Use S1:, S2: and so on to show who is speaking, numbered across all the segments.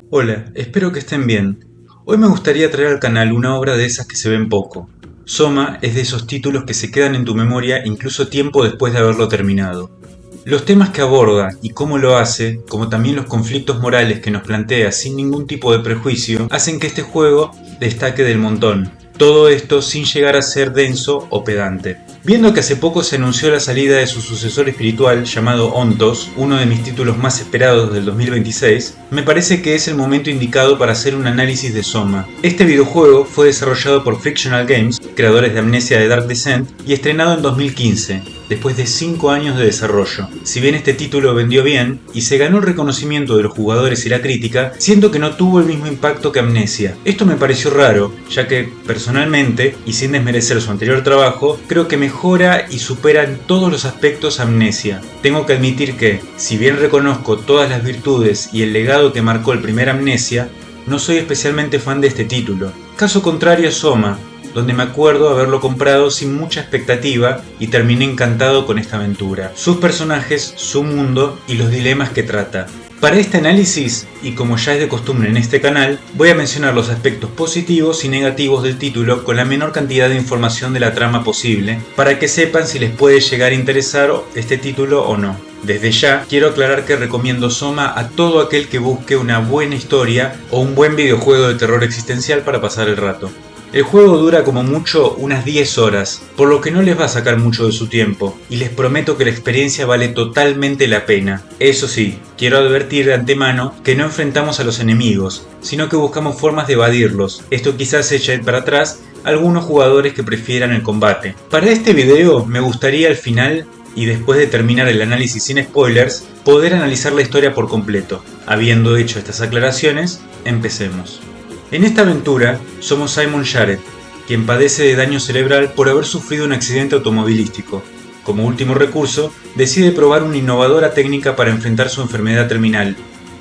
S1: Hola, espero que estén bien. Hoy me gustaría traer al canal una obra de esas que se ven poco. Soma es de esos títulos que se quedan en tu memoria incluso tiempo después de haberlo terminado. Los temas que aborda y cómo lo hace, como también los conflictos morales que nos plantea sin ningún tipo de prejuicio, hacen que este juego destaque del montón. Todo esto sin llegar a ser denso o pedante. Viendo que hace poco se anunció la salida de su sucesor espiritual llamado Ontos, uno de mis títulos más esperados del 2026, me parece que es el momento indicado para hacer un análisis de Soma. Este videojuego fue desarrollado por Frictional Games, creadores de Amnesia de Dark Descent, y estrenado en 2015, después de 5 años de desarrollo. Si bien este título vendió bien y se ganó el reconocimiento de los jugadores y la crítica, siento que no tuvo el mismo impacto que Amnesia. Esto me pareció raro, ya que personalmente, y sin desmerecer su anterior trabajo, creo que mejora y supera en todos los aspectos Amnesia. Tengo que admitir que, si bien reconozco todas las virtudes y el legado que marcó el primer Amnesia, no soy especialmente fan de este título. Caso contrario a Soma, donde me acuerdo haberlo comprado sin mucha expectativa y terminé encantado con esta aventura, sus personajes, su mundo y los dilemas que trata. Para este análisis, y como ya es de costumbre en este canal, voy a mencionar los aspectos positivos y negativos del título con la menor cantidad de información de la trama posible, para que sepan si les puede llegar a interesar este título o no. Desde ya, quiero aclarar que recomiendo Soma a todo aquel que busque una buena historia o un buen videojuego de terror existencial para pasar el rato. El juego dura como mucho unas 10 horas, por lo que no les va a sacar mucho de su tiempo, y les prometo que la experiencia vale totalmente la pena. Eso sí, quiero advertir de antemano que no enfrentamos a los enemigos, sino que buscamos formas de evadirlos. Esto quizás eche para atrás a algunos jugadores que prefieran el combate. Para este video me gustaría al final, y después de terminar el análisis sin spoilers, poder analizar la historia por completo. Habiendo hecho estas aclaraciones, empecemos. En esta aventura somos Simon Jarrett, quien padece de daño cerebral por haber sufrido un accidente automovilístico. Como último recurso, decide probar una innovadora técnica para enfrentar su enfermedad terminal,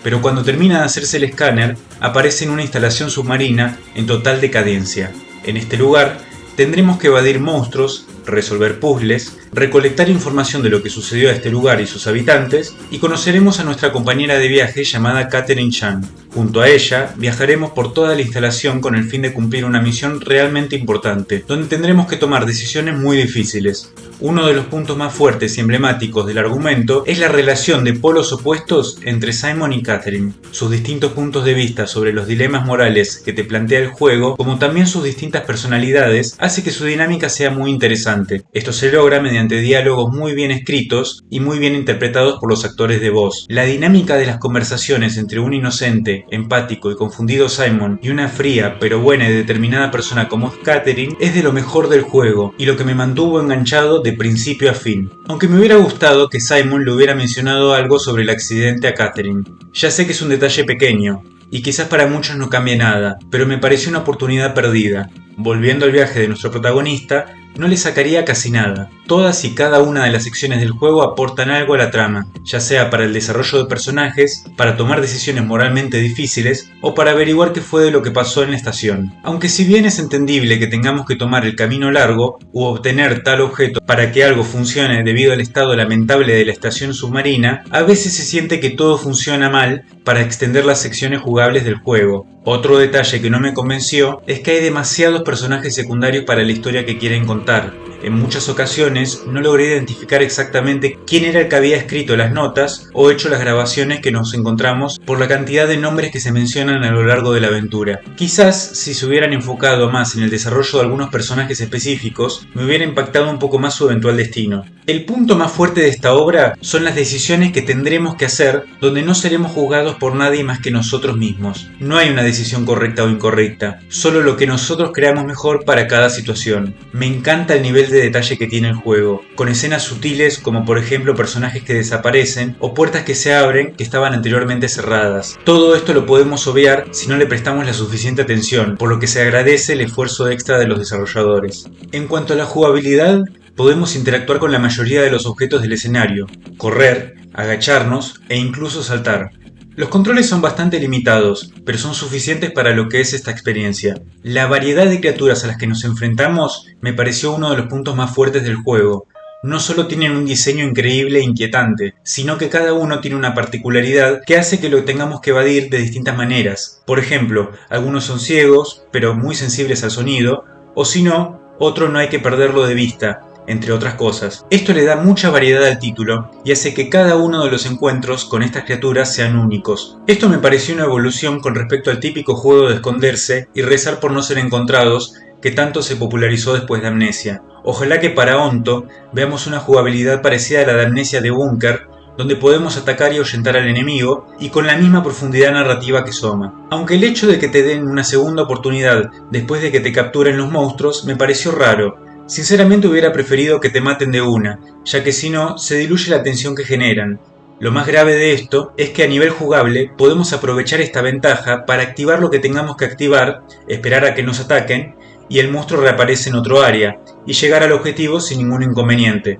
S1: pero cuando termina de hacerse el escáner, aparece en una instalación submarina en total decadencia. En este lugar, tendremos que evadir monstruos, resolver puzzles, recolectar información de lo que sucedió a este lugar y sus habitantes, y conoceremos a nuestra compañera de viaje llamada Catherine Chan. Junto a ella, viajaremos por toda la instalación con el fin de cumplir una misión realmente importante, donde tendremos que tomar decisiones muy difíciles. Uno de los puntos más fuertes y emblemáticos del argumento es la relación de polos opuestos entre Simon y Catherine. Sus distintos puntos de vista sobre los dilemas morales que te plantea el juego, como también sus distintas personalidades, hace que su dinámica sea muy interesante. Esto se logra mediante diálogos muy bien escritos y muy bien interpretados por los actores de voz. La dinámica de las conversaciones entre un inocente, empático y confundido Simon y una fría pero buena y determinada persona como es Catherine es de lo mejor del juego y lo que me mantuvo enganchado de principio a fin. Aunque me hubiera gustado que Simon le hubiera mencionado algo sobre el accidente a Catherine. Ya sé que es un detalle pequeño y quizás para muchos no cambie nada, pero me pareció una oportunidad perdida. Volviendo al viaje de nuestro protagonista, no le sacaría casi nada. Todas y cada una de las secciones del juego aportan algo a la trama, ya sea para el desarrollo de personajes, para tomar decisiones moralmente difíciles o para averiguar qué fue de lo que pasó en la estación. Aunque si bien es entendible que tengamos que tomar el camino largo u obtener tal objeto para que algo funcione debido al estado lamentable de la estación submarina, a veces se siente que todo funciona mal para extender las secciones jugables del juego. Otro detalle que no me convenció es que hay demasiados personajes secundarios para la historia que quieren contar. En muchas ocasiones no logré identificar exactamente quién era el que había escrito las notas o hecho las grabaciones que nos encontramos por la cantidad de nombres que se mencionan a lo largo de la aventura. Quizás si se hubieran enfocado más en el desarrollo de algunos personajes específicos, me hubiera impactado un poco más su eventual destino. El punto más fuerte de esta obra son las decisiones que tendremos que hacer donde no seremos juzgados por nadie más que nosotros mismos. No hay una decisión correcta o incorrecta, solo lo que nosotros creamos mejor para cada situación. Me encanta el nivel de detalle que tiene el juego, con escenas sutiles como por ejemplo personajes que desaparecen o puertas que se abren que estaban anteriormente cerradas. Todo esto lo podemos obviar si no le prestamos la suficiente atención, por lo que se agradece el esfuerzo extra de los desarrolladores. En cuanto a la jugabilidad, podemos interactuar con la mayoría de los objetos del escenario, correr, agacharnos e incluso saltar. Los controles son bastante limitados, pero son suficientes para lo que es esta experiencia. La variedad de criaturas a las que nos enfrentamos me pareció uno de los puntos más fuertes del juego. no solo tienen un diseño increíble e inquietante, sino que cada uno tiene una particularidad que hace que lo tengamos que evadir de distintas maneras. Por ejemplo, algunos son ciegos, pero muy sensibles al sonido, o si no, otro no hay que perderlo de vista, entre otras cosas. Esto le da mucha variedad al título y hace que cada uno de los encuentros con estas criaturas sean únicos. Esto me pareció una evolución con respecto al típico juego de esconderse y rezar por no ser encontrados que tanto se popularizó después de Amnesia. Ojalá que para Onto veamos una jugabilidad parecida a la de Amnesia de Bunker, donde podemos atacar y ahuyentar al enemigo, y con la misma profundidad narrativa que Soma. Aunque el hecho de que te den una segunda oportunidad después de que te capturen los monstruos me pareció raro. Sinceramente hubiera preferido que te maten de una, ya que si no, se diluye la tensión que generan. Lo más grave de esto es que a nivel jugable podemos aprovechar esta ventaja para activar lo que tengamos que activar, esperar a que nos ataquen, y el monstruo reaparece en otro área, y llegar al objetivo sin ningún inconveniente.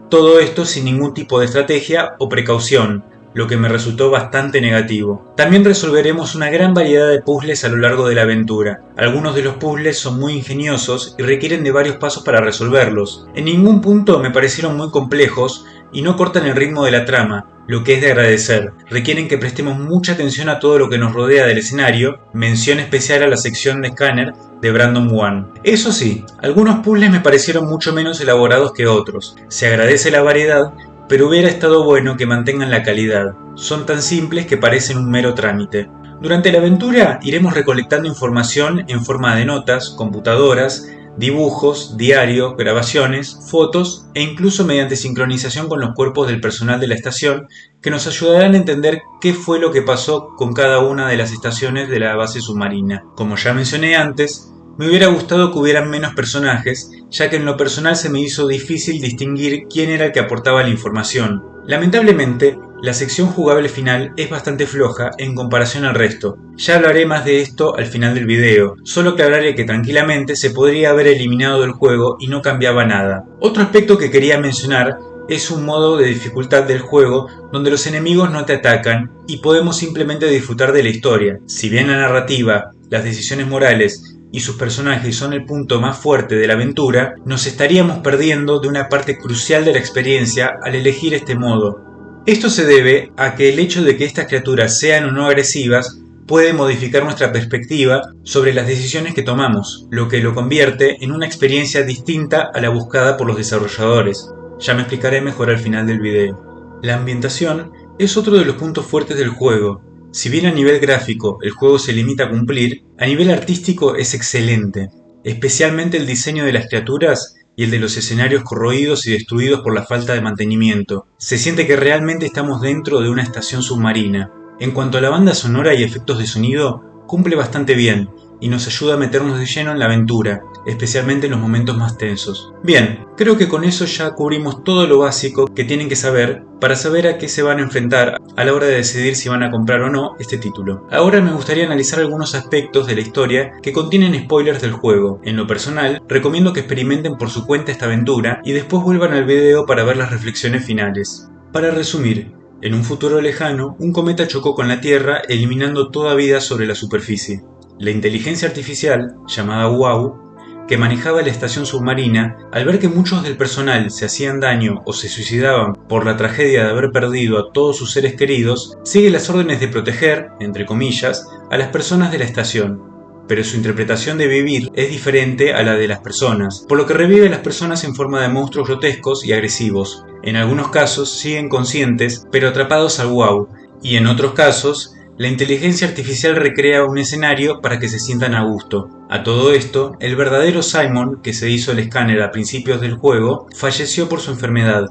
S1: Todo esto sin ningún tipo de estrategia o precaución, lo que me resultó bastante negativo. También resolveremos una gran variedad de puzzles a lo largo de la aventura. Algunos de los puzzles son muy ingeniosos y requieren de varios pasos para resolverlos. En ningún punto me parecieron muy complejos y no cortan el ritmo de la trama, lo que es de agradecer. Requieren que prestemos mucha atención a todo lo que nos rodea del escenario, mención especial a la sección de escáner de Brandon One. Eso sí, algunos puzzles me parecieron mucho menos elaborados que otros. Se agradece la variedad, pero hubiera estado bueno que mantengan la calidad. Son tan simples que parecen un mero trámite. Durante la aventura iremos recolectando información en forma de notas, computadoras, dibujos, diarios, grabaciones, fotos e incluso mediante sincronización con los cuerpos del personal de la estación que nos ayudarán a entender qué fue lo que pasó con cada una de las estaciones de la base submarina. Como ya mencioné antes, me hubiera gustado que hubieran menos personajes, ya que en lo personal se me hizo difícil distinguir quién era el que aportaba la información. Lamentablemente, la sección jugable final es bastante floja en comparación al resto. Ya hablaré más de esto al final del video, solo aclararé que tranquilamente se podría haber eliminado del juego y no cambiaba nada. Otro aspecto que quería mencionar es un modo de dificultad del juego donde los enemigos no te atacan y podemos simplemente disfrutar de la historia. Si bien la narrativa, las decisiones morales y sus personajes son el punto más fuerte de la aventura, nos estaríamos perdiendo de una parte crucial de la experiencia al elegir este modo. Esto se debe a que el hecho de que estas criaturas sean o no agresivas puede modificar nuestra perspectiva sobre las decisiones que tomamos, lo que lo convierte en una experiencia distinta a la buscada por los desarrolladores. Ya me explicaré mejor al final del video. La ambientación es otro de los puntos fuertes del juego. Si bien a nivel gráfico el juego se limita a cumplir, a nivel artístico es excelente, especialmente el diseño de las criaturas y el de los escenarios corroídos y destruidos por la falta de mantenimiento. Se siente que realmente estamos dentro de una estación submarina. En cuanto a la banda sonora y efectos de sonido, cumple bastante bien y nos ayuda a meternos de lleno en la aventura, especialmente en los momentos más tensos. Bien, creo que con eso ya cubrimos todo lo básico que tienen que saber para saber a qué se van a enfrentar a la hora de decidir si van a comprar o no este título. Ahora me gustaría analizar algunos aspectos de la historia que contienen spoilers del juego. En lo personal, recomiendo que experimenten por su cuenta esta aventura y después vuelvan al video para ver las reflexiones finales. Para resumir, en un futuro lejano, un cometa chocó con la Tierra eliminando toda vida sobre la superficie. La inteligencia artificial, llamada WOW, que manejaba la estación submarina, al ver que muchos del personal se hacían daño o se suicidaban por la tragedia de haber perdido a todos sus seres queridos, sigue las órdenes de proteger, entre comillas, a las personas de la estación. Pero su interpretación de vivir es diferente a la de las personas, por lo que revive a las personas en forma de monstruos grotescos y agresivos. En algunos casos siguen conscientes, pero atrapados al WOW, y en otros casos, la inteligencia artificial recrea un escenario para que se sientan a gusto. A todo esto, el verdadero Simon, que se hizo el escáner a principios del juego, falleció por su enfermedad,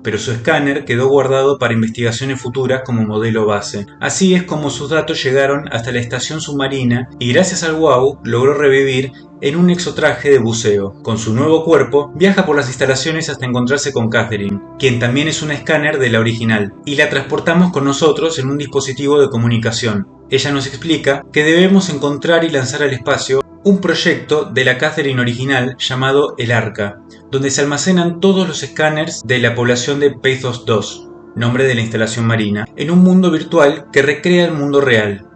S1: pero su escáner quedó guardado para investigaciones futuras como modelo base. Así es como sus datos llegaron hasta la estación submarina y gracias al WOW logró revivir en un exotraje de buceo. Con su nuevo cuerpo, viaja por las instalaciones hasta encontrarse con Catherine, quien también es una escáner de la original, y la transportamos con nosotros en un dispositivo de comunicación. Ella nos explica que debemos encontrar y lanzar al espacio un proyecto de la Catherine original llamado el Arca, donde se almacenan todos los escáneres de la población de Pathos 2, nombre de la instalación marina, en un mundo virtual que recrea el mundo real.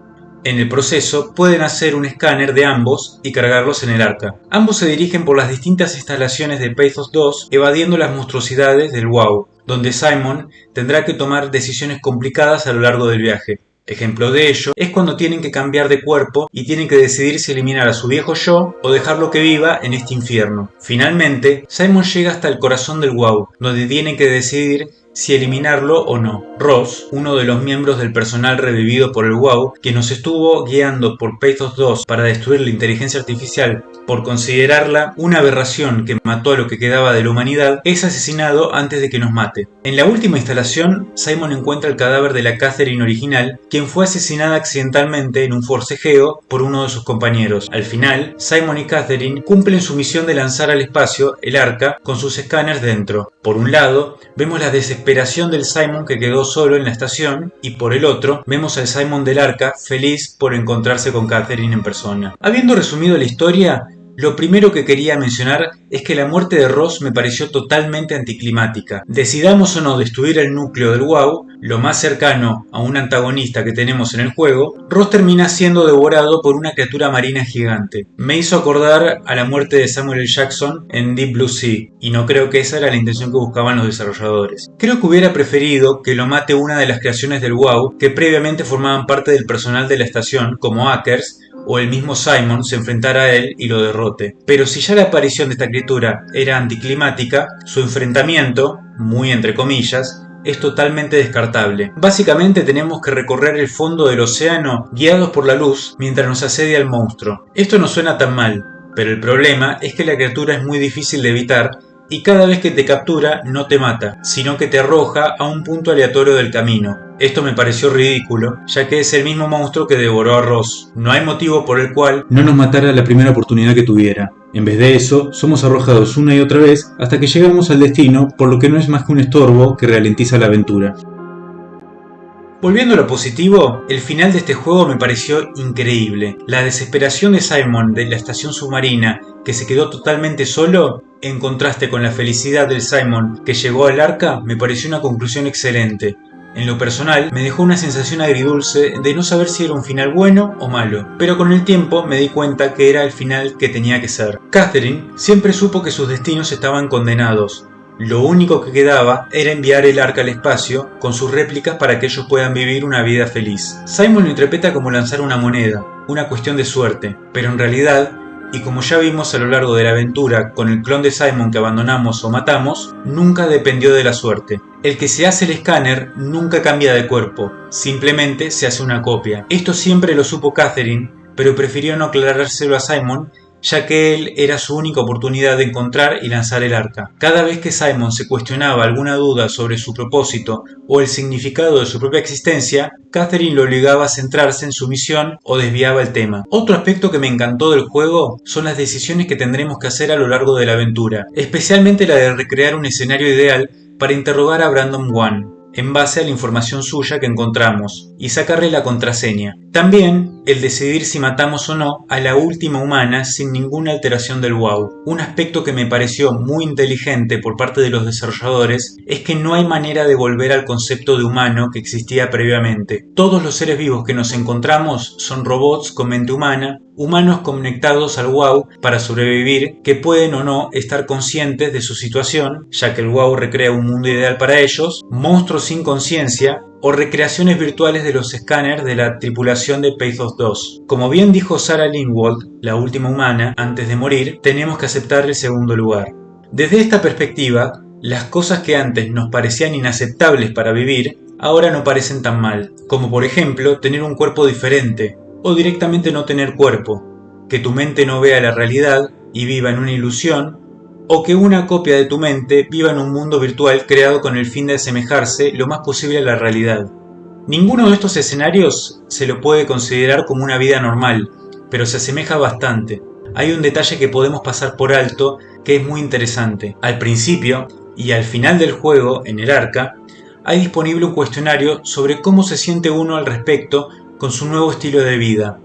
S1: En el proceso pueden hacer un escáner de ambos y cargarlos en el arca. Ambos se dirigen por las distintas instalaciones de Pathos 2 evadiendo las monstruosidades del WoW, donde Simon tendrá que tomar decisiones complicadas a lo largo del viaje. Ejemplo de ello es cuando tienen que cambiar de cuerpo y tienen que decidir si eliminar a su viejo yo o dejarlo que viva en este infierno. Finalmente, Simon llega hasta el corazón del WoW, donde tienen que decidir si eliminarlo o no. Ross, uno de los miembros del personal revivido por el WoW, que nos estuvo guiando por Pathos 2 para destruir la inteligencia artificial por considerarla una aberración que mató a lo que quedaba de la humanidad, es asesinado antes de que nos mate. En la última instalación, Simon encuentra el cadáver de la Catherine original, quien fue asesinada accidentalmente en un forcejeo por uno de sus compañeros. Al final, Simon y Catherine cumplen su misión de lanzar al espacio el arca con sus escáneres dentro. Por un lado, vemos la desesperación del Simon que quedó solo en la estación y por el otro, vemos al Simon del arca feliz por encontrarse con Catherine en persona. Habiendo resumido la historia, lo primero que quería mencionar es que la muerte de Ross me pareció totalmente anticlimática. Decidamos o no destruir el núcleo del WoW, lo más cercano a un antagonista que tenemos en el juego, Ross termina siendo devorado por una criatura marina gigante. Me hizo acordar a la muerte de Samuel L. Jackson en Deep Blue Sea, y no creo que esa era la intención que buscaban los desarrolladores. Creo que hubiera preferido que lo mate una de las creaciones del WoW que previamente formaban parte del personal de la estación, como hackers, o el mismo Simon se enfrentara a él y lo derrote. Pero si ya la aparición de esta criatura era anticlimática, su enfrentamiento, muy entre comillas, es totalmente descartable. Básicamente tenemos que recorrer el fondo del océano guiados por la luz mientras nos asedia el monstruo. Esto no suena tan mal, pero el problema es que la criatura es muy difícil de evitar y cada vez que te captura no te mata, sino que te arroja a un punto aleatorio del camino. Esto me pareció ridículo, ya que es el mismo monstruo que devoró a Ross. No hay motivo por el cual no nos matara la primera oportunidad que tuviera. En vez de eso, somos arrojados una y otra vez hasta que llegamos al destino, por lo que no es más que un estorbo que ralentiza la aventura. Volviendo a lo positivo, el final de este juego me pareció increíble. La desesperación de Simon de la estación submarina, que se quedó totalmente solo, en contraste con la felicidad del Simon que llegó al arca, me pareció una conclusión excelente. En lo personal, me dejó una sensación agridulce de no saber si era un final bueno o malo, pero con el tiempo me di cuenta que era el final que tenía que ser. Catherine siempre supo que sus destinos estaban condenados. Lo único que quedaba era enviar el arca al espacio con sus réplicas para que ellos puedan vivir una vida feliz. Simon lo interpreta como lanzar una moneda, una cuestión de suerte, pero en realidad, y como ya vimos a lo largo de la aventura con el clon de Simon que abandonamos o matamos, nunca dependió de la suerte. El que se hace el escáner nunca cambia de cuerpo, simplemente se hace una copia. Esto siempre lo supo Catherine, pero prefirió no aclarárselo a Simon, ya que él era su única oportunidad de encontrar y lanzar el arca. Cada vez que Simon se cuestionaba alguna duda sobre su propósito o el significado de su propia existencia, Catherine lo obligaba a centrarse en su misión o desviaba el tema. Otro aspecto que me encantó del juego son las decisiones que tendremos que hacer a lo largo de la aventura, especialmente la de recrear un escenario ideal para interrogar a Brandon One, en base a la información suya que encontramos, y sacarle la contraseña. También el decidir si matamos o no a la última humana sin ninguna alteración del WoW. Un aspecto que me pareció muy inteligente por parte de los desarrolladores es que no hay manera de volver al concepto de humano que existía previamente. Todos los seres vivos que nos encontramos son robots con mente humana, humanos conectados al WoW para sobrevivir, que pueden o no estar conscientes de su situación, ya que el WoW recrea un mundo ideal para ellos, monstruos sin conciencia o recreaciones virtuales de los escáneres de la tripulación de Pathos 2. Como bien dijo Sarah Lindwald, la última humana, antes de morir, tenemos que aceptar el segundo lugar. Desde esta perspectiva, las cosas que antes nos parecían inaceptables para vivir, ahora no parecen tan mal, como por ejemplo tener un cuerpo diferente, o directamente no tener cuerpo, que tu mente no vea la realidad y viva en una ilusión, o que una copia de tu mente viva en un mundo virtual creado con el fin de asemejarse lo más posible a la realidad. Ninguno de estos escenarios se lo puede considerar como una vida normal, pero se asemeja bastante. Hay un detalle que podemos pasar por alto que es muy interesante. Al principio y al final del juego, en el arca, hay disponible un cuestionario sobre cómo se siente uno al respecto con su nuevo estilo de vida.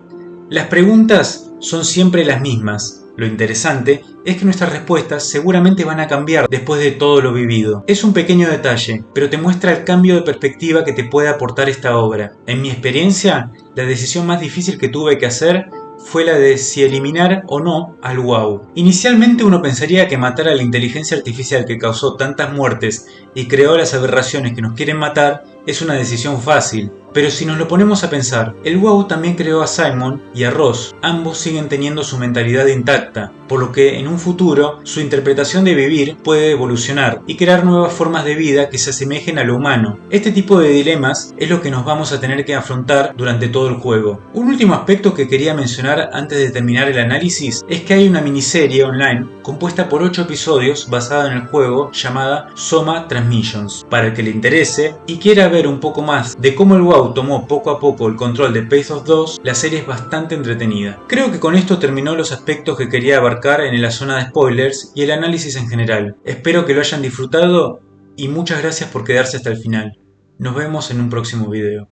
S1: Las preguntas son siempre las mismas, Lo interesante es que nuestras respuestas seguramente van a cambiar después de todo lo vivido. Es un pequeño detalle, pero te muestra el cambio de perspectiva que te puede aportar esta obra. En mi experiencia, la decisión más difícil que tuve que hacer fue la de si eliminar o no al WoW. Inicialmente uno pensaría que matar a la inteligencia artificial que causó tantas muertes y creó las aberraciones que nos quieren matar es una decisión fácil. Pero si nos lo ponemos a pensar, el WoW también creó a Simon y a Ross. Ambos siguen teniendo su mentalidad intacta, por lo que en un futuro su interpretación de vivir puede evolucionar y crear nuevas formas de vida que se asemejen a lo humano. Este tipo de dilemas es lo que nos vamos a tener que afrontar durante todo el juego. Un último aspecto que quería mencionar antes de terminar el análisis es que hay una miniserie online compuesta por 8 episodios basada en el juego llamada Soma Transmissions. Para el que le interese y quiera ver un poco más de cómo el WoW tomó poco a poco el control de Pathos 2, la serie es bastante entretenida. Creo que con esto terminó los aspectos que quería abarcar en la zona de spoilers y el análisis en general. Espero que lo hayan disfrutado y muchas gracias por quedarse hasta el final. Nos vemos en un próximo video.